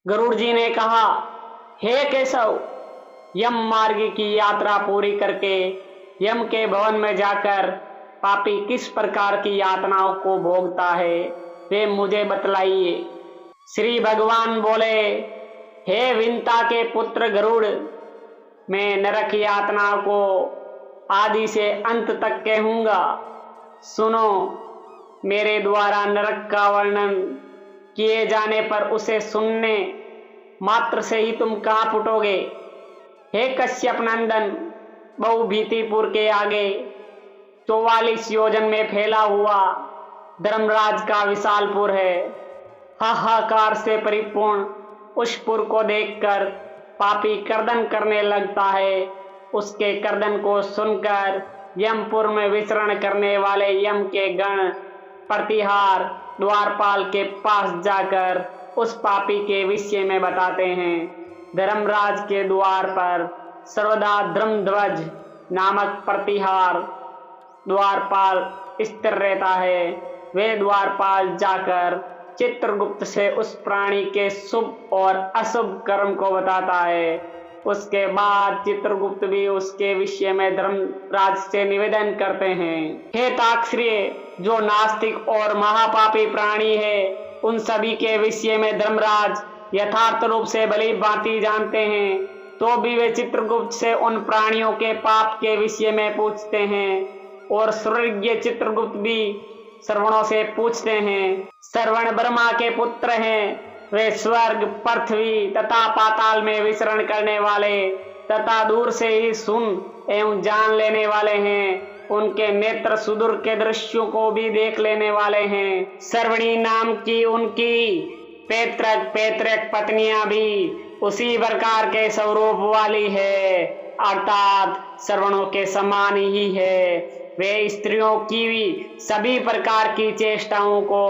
गरुड़ जी ने कहा, हे केशव, यम मार्ग की यात्रा पूरी करके यम के भवन में जाकर पापी किस प्रकार की यातनाओं को भोगता है, वे मुझे बतलाइए। श्री भगवान बोले, हे विंता के पुत्र गरुड़, मैं नरक यातना को आदि से अंत तक कहूंगा। सुनो, मेरे द्वारा नरक का वर्णन किए जाने पर उसे सुनने मात्र से ही तुम कांप उठोगे। हे कश्यप नंदन, बहुभीतिपुर के आगे 44 योजन में फैला हुआ धर्मराज का विशालपुर है। हाहाकार से परिपूर्ण उस पुर को देखकर पापी कर्दन करने लगता है। उसके कर्दन को सुनकर यमपुर में विचरण करने वाले यम के गण प्रतिहार द्वारपाल के पास जाकर उस पापी के विषय में बताते हैं। धर्मराज के द्वार पर सर्वदा धर्मध्वज नामक प्रतिहार द्वारपाल स्थिर रहता है। वे द्वारपाल जाकर चित्रगुप्त से उस प्राणी के शुभ और अशुभ कर्म को बताता है। उसके बाद चित्रगुप्त भी उसके विषय में धर्मराज से निवेदन करते हैं, हे ताक्षर्य, जो नास्तिक और महापापी प्राणी है, उन सभी के विषय में धर्मराज यथार्थ रूप से भली भांति जानते हैं, तो भी वे चित्रगुप्त से उन प्राणियों के पाप के विषय में पूछते हैं। और स्वर्गीय चित्रगुप्त भी श्रवणों से पूछते हैं। श्रवण ब्रह्मा के पुत्र हैं। वे स्वर्ग, पृथ्वी तथा पाताल में विचरण करने वाले तथा दूर से ही सुन एवं जान लेने वाले हैं। उनके नेत्र सुदूर के दृश्यों को भी देख लेने वाले हैं। श्रवणी नाम की उनकी पैतृक पत्नियां भी उसी प्रकार के स्वरूप वाली है, अर्थात श्रवणों के समान ही है। वे स्त्रियों की भी सभी प्रकार की चेष्टाओं को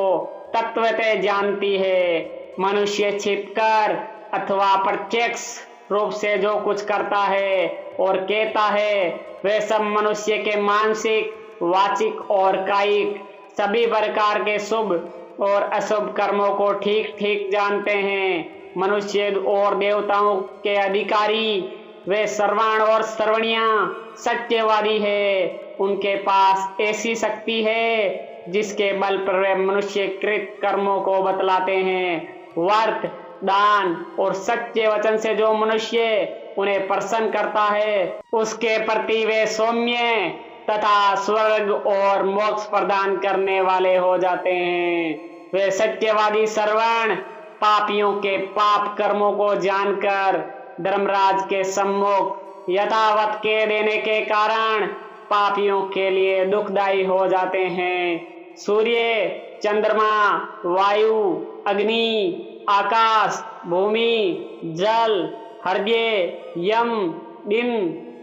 तत्वतः जानती है। मनुष्य छिपकर अथवा प्रत्यक्ष रूप से जो कुछ करता है और कहता है, वे सब मनुष्य के मानसिक, वाचिक और कायिक सभी प्रकार के शुभ और अशुभ कर्मों को ठीक ठीक जानते हैं। मनुष्य और देवताओं के अधिकारी वे श्रवण और श्रवणियां सत्यवादी है। उनके पास ऐसी शक्ति है जिसके बल पर वे मनुष्य कृत कर्मों को बतलाते हैं। व्रत, दान और सच्चे वचन से जो मनुष्य उन्हें प्रसन्न करता है, उसके प्रति वे सौम्य तथा स्वर्ग और मोक्ष प्रदान करने वाले हो जाते हैं। वे सत्यवादी श्रवण पापियों के पाप कर्मों को जानकर धर्मराज के सम्मुख यथावत कह देने के कारण पापियों के लिए दुखदायी हो जाते हैं। सूर्य, चंद्रमा, वायु, अग्नि, आकाश, भूमि, जल, हृदय, यम, दिन,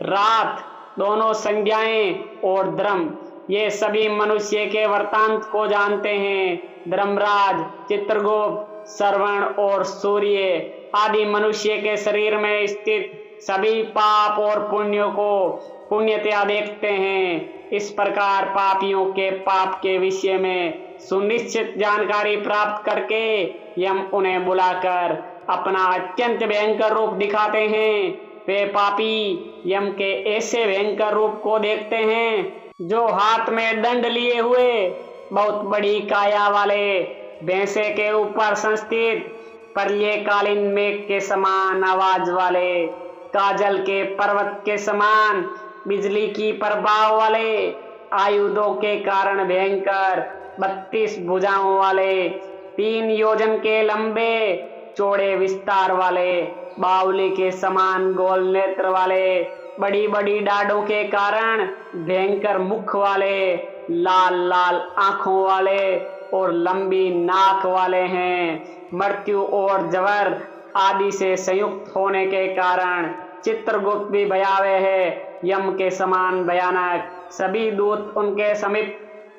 रात, दोनों संज्ञाएं और धर्म, ये सभी मनुष्य के वृत्तांत को जानते हैं। धर्मराज, चित्रगुप्त, श्रवण और सूर्य आदि मनुष्य के शरीर में स्थित सभी पाप और पुण्यों को पुण्यतया देखते हैं। इस प्रकार पापियों के पाप के विषय में सुनिश्चित जानकारी प्राप्त करके यम उन्हें बुलाकर अपना अत्यंत भयंकर रूप दिखाते हैं। वे पापी यम के ऐसे भयंकर रूप को देखते हैं जो हाथ में दंड लिए हुए बहुत बड़ी काया वाले भैंसे के ऊपर संस्थित प्रलयकालीन मेघ के समान आवाज वाले, काजल के पर्वत के समान बिजली की प्रभाव वाले, आयुधों के कारण भयंकर 32 भुजाओं वाले, 3 योजन के लंबे चौड़े विस्तार वाले, बावली के समान गोल नेत्र वाले, बड़ी बड़ी डाढ़ों के कारण भयंकर मुख वाले, लाल लाल आंखों वाले और लंबी नाक वाले हैं। मृत्यु और जवर आदि से संयुक्त होने के कारण चित्रगुप्त भी भयावह है, यम के समान भयानक। सभी दूत उनके समीप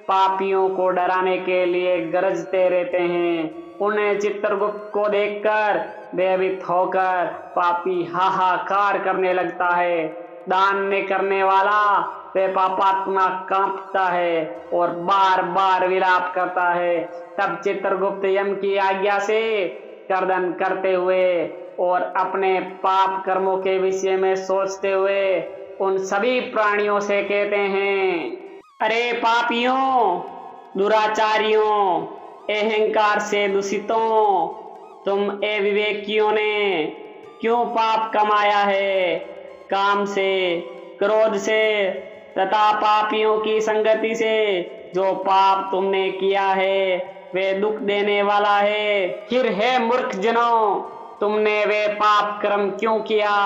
पापियों को डराने के लिए गरजते रहते हैं। उन्हें चित्रगुप्त को देखकर भयभीत होकर पापी हाहाकार करने लगता है। दान न करने वाला वे पापात्मा कांपता है और बार बार विलाप करता है। तब चित्रगुप्त यम की आज्ञा से कर्दन करते हुए और अपने पाप कर्मों के विषय में सोचते हुए उन सभी प्राणियों से कहते हैं, अरे पापियों, दुराचारियों, अहंकार से दूषितों, तुम अविवेकियों ने क्यों पाप कमाया है? काम से, क्रोध से तथा पापियों की संगति से जो पाप तुमने किया है वे दुख देने वाला है। फिर है मूर्ख जनों, तुमने वे पाप कर्म क्यों किया?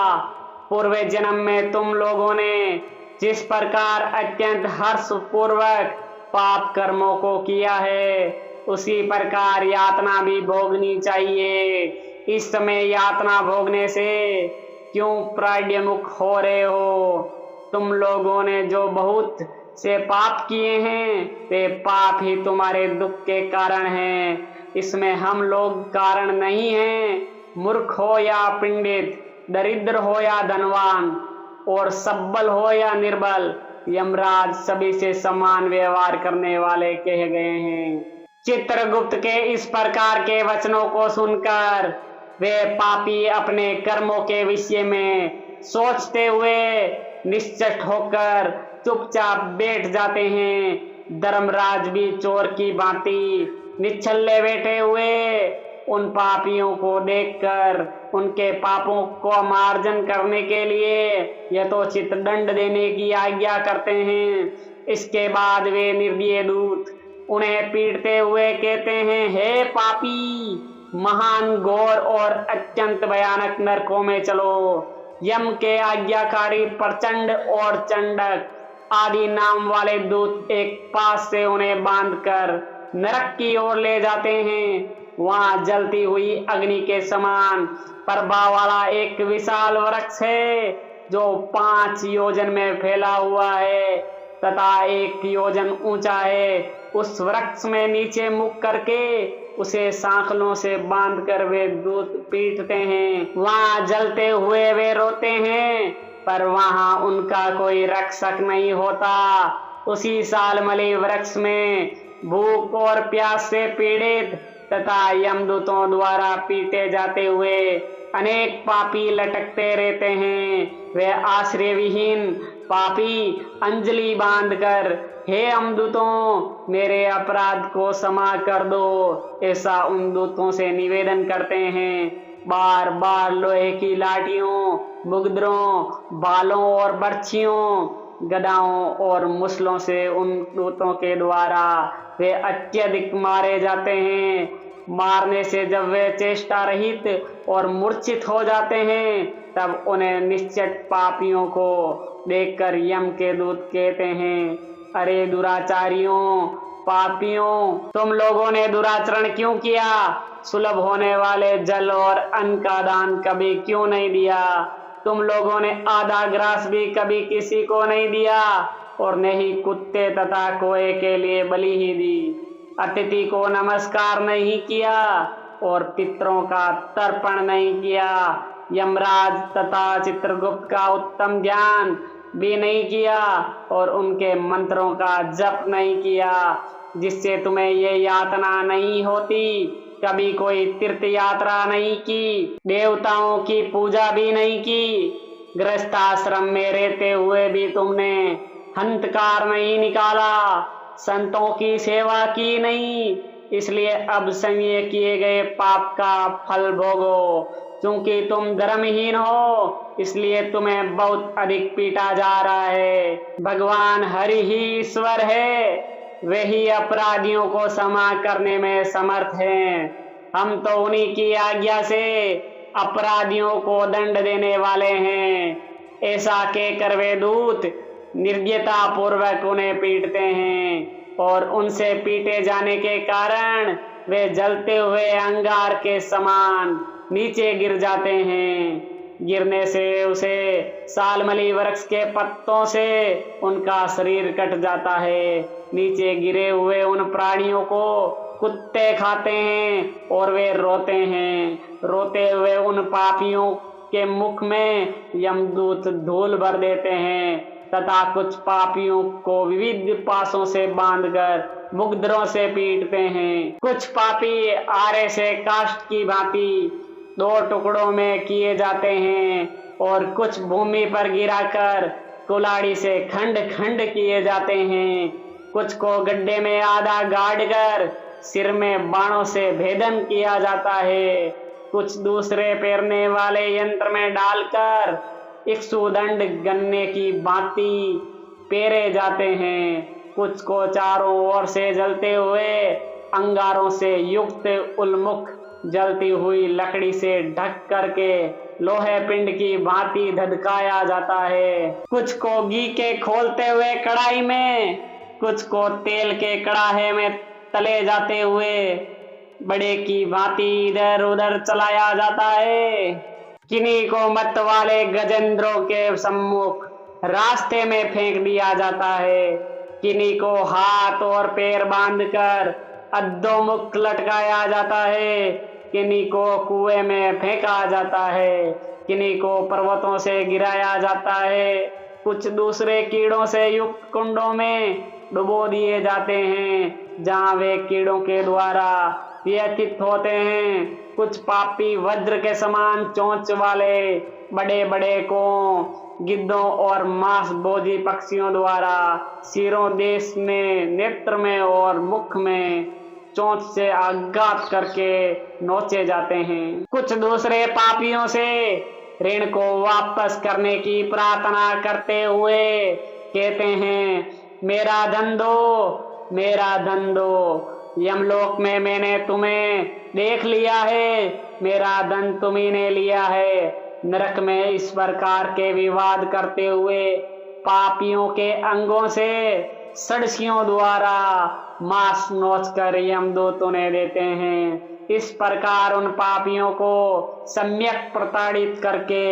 पूर्व जन्म में तुम लोगों ने जिस प्रकार अत्यंत हर्षपूर्वक पाप कर्मों को किया है उसी प्रकार यातना भी भोगनी चाहिए। इस समय यातना भोगने से क्यों प्राज्ञमुख हो रहे हो? तुम लोगों ने जो बहुत से पाप किए हैं वे पाप ही तुम्हारे दुख के कारण हैं। इसमें हम लोग कारण नहीं हैं। मूर्ख हो या पंडित, दरिद्र हो या धनवान, और सबल हो या निर्बल, यमराज सभी से समान व्यवहार करने वाले कहे गए हैं। चित्रगुप्त के इस प्रकार के वचनों को सुनकर वे पापी अपने कर्मों के विषय में सोचते हुए निश्चट होकर चुपचाप बैठ जाते हैं। धर्मराज भी चोर की भांति निछल्ले बैठे हुए उन पापियों को देखकर उनके पापों को मार्जन करने के लिए यथोचित दंड देने की आज्ञा करते हैं। इसके बाद वे निर्दयी दूत उन्हें पीटते हुए कहते हैं, हे पापी, महान घोर और अत्यंत भयानक नरकों में चलो। यम के आज्ञाकारी प्रचंड और चंडक आदि नाम वाले दूत एक पास से उन्हें बांधकर नरक की ओर ले जाते हैं। वहां जलती हुई अग्नि के समान प्रभा वाला एक विशाल वृक्ष है जो 5 योजन में फैला हुआ है तथा 1 योजन ऊंचा है। उस वृक्ष में नीचे मुख करके उसे सांकलों से बांधकर वे दूत पीटते हैं। वहां जलते हुए वे रोते हैं पर वहां उनका कोई रक्षक नहीं होता। उसी सालमली वृक्ष में भूख और प्यास से पीड़ित तथा यमदूतों द्वारा पीटे जाते हुए अनेक पापी लटकते रहते हैं। वे आश्रय विहीन पापी अंजलि बांधकर, हे यमदूतों, मेरे अपराध को क्षमा कर दो, ऐसा उन दूतों से निवेदन करते हैं। बार बार लोहे की लाठियों, मुगदरों, बालों और बर्छियों, गदाओं और मुसलों से उन दूतों के द्वारा वे अत्यधिक मारे जाते हैं। मारने से जब वे चेष्टा रहित और मूर्छित हो जाते हैं तब उन्हें निश्चित पापियों को देखकर यम के दूत कहते हैं, अरे दुराचारियों, पापियों, तुम लोगों ने दुराचरण क्यों किया? सुलभ होने वाले जल और अन्न का दान कभी क्यों नहीं दिया? तुम लोगों ने आधा ग्रास भी कभी किसी को नहीं दिया और न ही कुत्ते तथा कोए के लिए बलि ही दी। अतिथि को नमस्कार नहीं किया और पितरों का तर्पण नहीं किया। यमराज तथा चित्रगुप्त का उत्तम ध्यान भी नहीं किया और उनके मंत्रों का जप नहीं किया, जिससे तुम्हें ये यातना नहीं होती। कभी कोई तीर्थ यात्रा नहीं की, देवताओं की पूजा भी नहीं की, गृहस्थाश्रम में रहते हुए भी तुमने हंतकार नहीं निकाला, संतों की सेवा की नहीं। इसलिए अब संयय किए गए पाप का फल भोगो। क्योंकि तुम धर्महीन हो इसलिए तुम्हें बहुत अधिक पीटा जा रहा है। भगवान हरि ही ईश्वर है, वे ही अपराधियों को क्षमा करने में समर्थ हैं। हम तो उन्हीं की आज्ञा से अपराधियों को दंड देने वाले हैं। ऐसा कहकर वे दूत निर्दयता पूर्वक उन्हें पीटते हैं और उनसे पीटे जाने के कारण वे जलते हुए अंगार के समान नीचे गिर जाते हैं। गिरने से उसे सालमली वृक्ष के पत्तों से उनका शरीर कट जाता है। नीचे गिरे हुए उन प्राणियों को कुत्ते खाते हैं और वे रोते हैं। रोते हुए उन पापियों के मुख में यमदूत धूल भर देते हैं तथा कुछ पापियों को विविध पासों से बांधकर मुग्धरों से पीटते हैं। कुछ पापी आरे से काष्ठ की भांति दो टुकड़ों में किए जाते हैं और कुछ भूमि पर गिराकर कुल्हाड़ी से खंड खंड किए जाते हैं। कुछ को गड्ढे में आधा गाड़कर सिर में बाणों से भेदन किया जाता है। कुछ दूसरे पेरने वाले यंत्र में डालकर इक्षुदंड गन्ने की भांति पेरे जाते हैं। कुछ को चारों ओर से जलते हुए अंगारों से युक्त उन्मुख जलती हुई लकड़ी से ढक करके लोहे पिंड की भांति धधकाया जाता है। कुछ को घी के खोलते हुए कढ़ाई में, कुछ को तेल के कड़ाहे में तले जाते हुए बड़े की भांति इधर उधर चलाया जाता है। किन्हीं को मत वाले गजेंद्रों के सम्मुख रास्ते में फेंक दिया जाता है। किन्हीं को हाथ और पैर बांधकर अधोमुख लटकाया जाता है। किन्हीं को कुएं में फेंका जाता है। किन्हीं को पर्वतों से गिराया जाता है। कुछ दूसरे कीड़ों से युक्त कुंडों में डुबो दिए जाते हैं, जहां वे कीड़ों के द्वारा व्यथित होते हैं। कुछ पापी वज्र के समान चोंच वाले बड़े बड़े को गिद्धों और मांस भोजी पक्षियों द्वारा सिरों देश में, नेत्र में और मुख में चोंच से आघात करके नोचे जाते हैं। कुछ दूसरे पापियों से ऋण को वापस करने की प्रार्थना करते हुए कहते हैं, मेरा धन दो, मेरा धन दो। यमलोक में मैंने तुम्हें देख लिया है, मेरा धन तुम्ही ने लिया है। नरक में इस प्रकार के विवाद करते हुए पापियों के अंगों से सड़सियों द्वारा मांस नोच कर यमदूत उन्हें देते हैं। इस प्रकार उन पापियों को सम्यक प्रताड़ित करके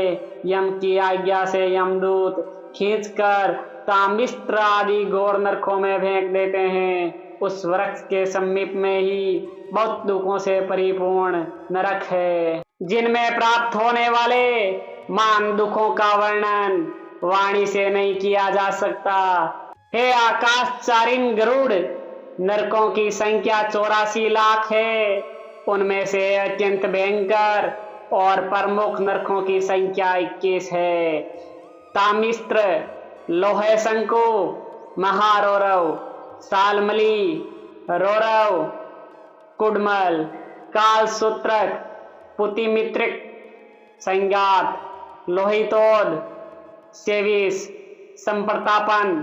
यम की आज्ञा से यमदूत खींचकर तामिस्त्र आदि घोर नरकों में फेंक देते हैं। उस वृक्ष के समीप में ही बहुत दुखों से परिपूर्ण नरक है, जिनमें प्राप्त होने वाले मान दुखों का वर्णन वाणी से नहीं किया जा सकता। हे आकाशचारिण गरुड़, नरकों की संख्या 84 लाख है। उनमें से अत्यंत भयंकर और प्रमुख नरकों की संख्या 21 है। तामिस्त्र, लोहे शंकु, महारौरव, सालमली, रौरव, कुडमल, कालसूत्रक, पुतिमित्रिक, संगात, लोहितोद, सेविस, संप्रतापन,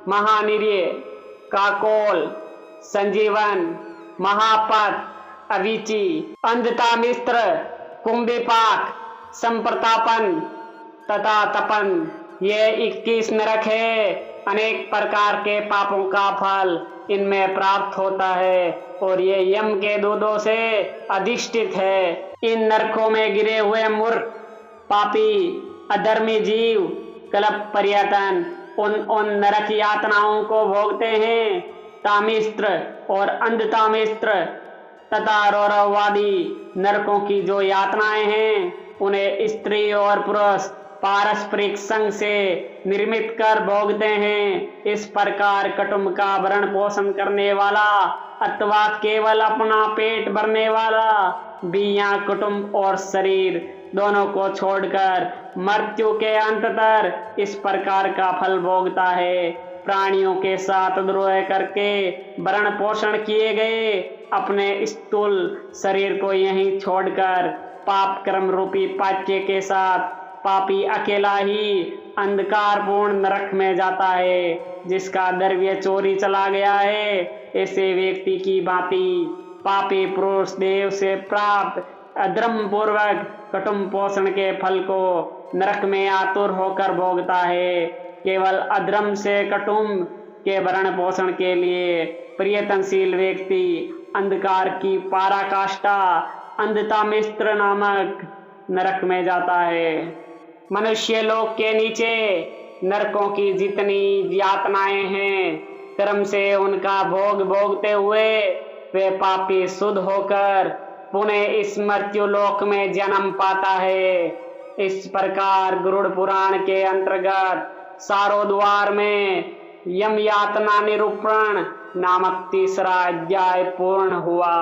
महानिर्य, काकोल, संजीवन, महापत, अविची, अंधतामिस्त्र, कुंभिपाक, संप्रतापन तथा तपन, ये 21 नरक है। अनेक प्रकार के पापों का फल इनमें प्राप्त होता है और ये यम के दूतों से अधिष्ठित है। इन नरकों में गिरे हुए मूर्ख, पापी, अधर्मी जीव कल्प पर्यटन उन नरक यातनाओं को भोगते हैं। तामिस्त्र और अंधतामिस्त्र तथा रौरववादी नरकों की जो यातनाएं हैं, उन्हें स्त्री और पुरुष पारस्परिक संग से निर्मित कर भोगते हैं। इस प्रकार कुटुंब का भरण पोषण करने वाला अथवा केवल अपना पेट भरने वाला भी यहाँ कुटुंब और शरीर दोनों को छोड़कर मृत्यु के अंततर इस प्रकार का फल भोगता है। प्राणियों के साथ द्रोह करके भरण पोषण किए गए अपने स्थूल शरीर को यहीं छोड़कर पाप कर्म रूपी पाच्य के साथ पापी अकेला ही अंधकारपूर्ण नरक में जाता है, जिसका द्रव्य चोरी चला गया है। ऐसे व्यक्ति की भांति पापी पुरुष देव से प्राप्त अधर्म पूर्वक कुटुंब पोषण के फल को नरक में आतुर होकर भोगता है। केवल अधर्म से कुटुंब के भरण पोषण के लिए प्रयत्नशील व्यक्ति अंधकार की पराकाष्ठा अंधतामिस्त्र नामक नरक में जाता है। मनुष्य लोक के नीचे नरकों की जितनी यातनाएं हैं, कर्म से उनका भोग भोगते हुए वे पापी शुद्ध होकर पुनः इस मृत्यु लोक में जन्म पाता है। इस प्रकार गरुड़ पुराण के अंतर्गत सारोद्वार में यम यातना निरूपण नामक तीसरा अध्याय पूर्ण हुआ।